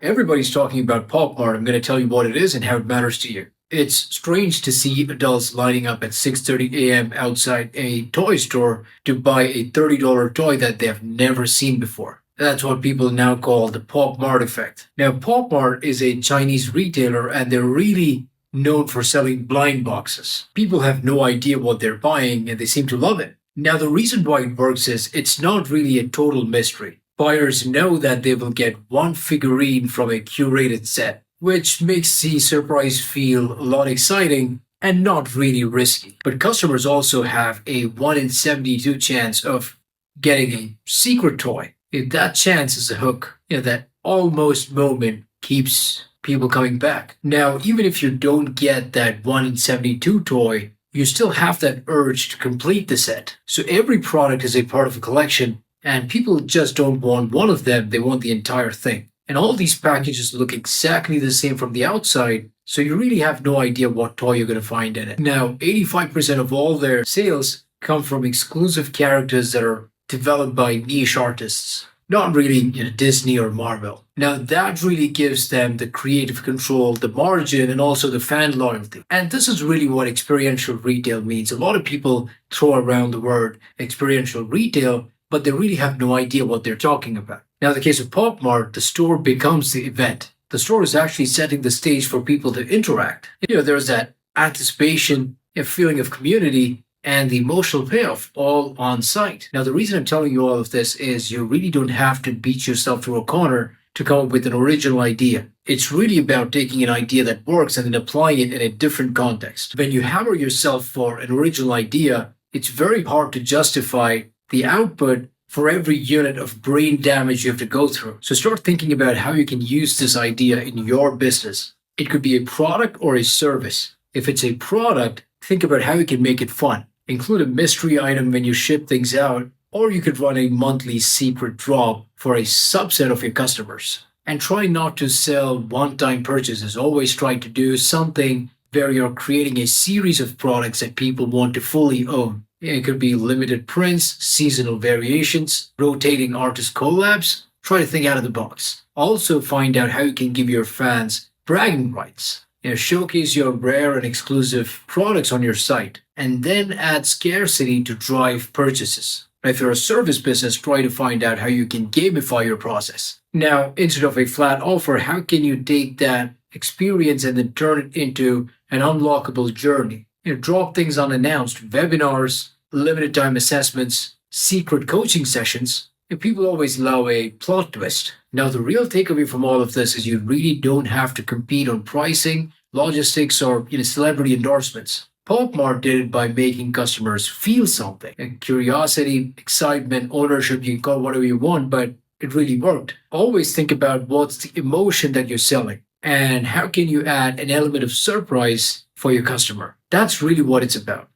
Everybody's talking about Pop Mart. I'm going to tell you what it is and how it matters to you. It's strange to see adults lining up at 6:30 a.m. outside a toy store to buy a $30 toy that they've never seen before. That's what people now call the Pop Mart effect. Now, Pop Mart is a Chinese retailer and they're really known for selling blind boxes. People have no idea what they're buying and they seem to love it. Now, the reason why it works is it's not really a total mystery. Buyers know that they will get one figurine from a curated set, which makes the surprise feel a lot exciting and not really risky. But customers also have a 1 in 72 chance of getting a secret toy. If that chance is a hook, that almost moment keeps people coming back. Now, even if you don't get that 1 in 72 toy, you still have that urge to complete the set. So every product is a part of a collection, and people just don't want one of them, they want the entire thing. And all these packages look exactly the same from the outside, so you really have no idea what toy you're going to find in it. Now, 85% of all their sales come from exclusive characters that are developed by niche artists, not really Disney or Marvel. Now, that really gives them the creative control, the margin, and also the fan loyalty. And this is really what experiential retail means. A lot of people throw around the word experiential retail, but they really have no idea what they're talking about. Now, in the case of Pop Mart, the store becomes the event. The store is actually setting the stage for people to interact. There's that anticipation, a feeling of community, and the emotional payoff all on site. Now, the reason I'm telling you all of this is you really don't have to beat yourself to a corner to come up with an original idea. It's really about taking an idea that works and then applying it in a different context. When you hammer yourself for an original idea, it's very hard to justify the output for every unit of brain damage you have to go through. So start thinking about how you can use this idea in your business. It could be a product or a service. If it's a product, think about how you can make it fun. Include a mystery item when you ship things out, or you could run a monthly secret drop for a subset of your customers. And try not to sell one-time purchases. Always try to do something where you're creating a series of products that people want to fully own. It could be limited prints, seasonal variations, rotating artist collabs. Try to think out of the box. Also find out how you can give your fans bragging rights. Showcase your rare and exclusive products on your site, and then add scarcity to drive purchases. If you're a service business, try to find out how you can gamify your process. Now, instead of a flat offer, how can you take that experience and then turn it into an unlockable journey? Drop things unannounced, webinars, limited time assessments, secret coaching sessions. People always love a plot twist. Now, the real takeaway from all of this is you really don't have to compete on pricing, logistics, or celebrity endorsements. Pop Mart did it by making customers feel something. Curiosity, excitement, ownership, you can call it whatever you want, but it really worked. Always think about what's the emotion that you're selling and how can you add an element of surprise for your customer. That's really what it's about.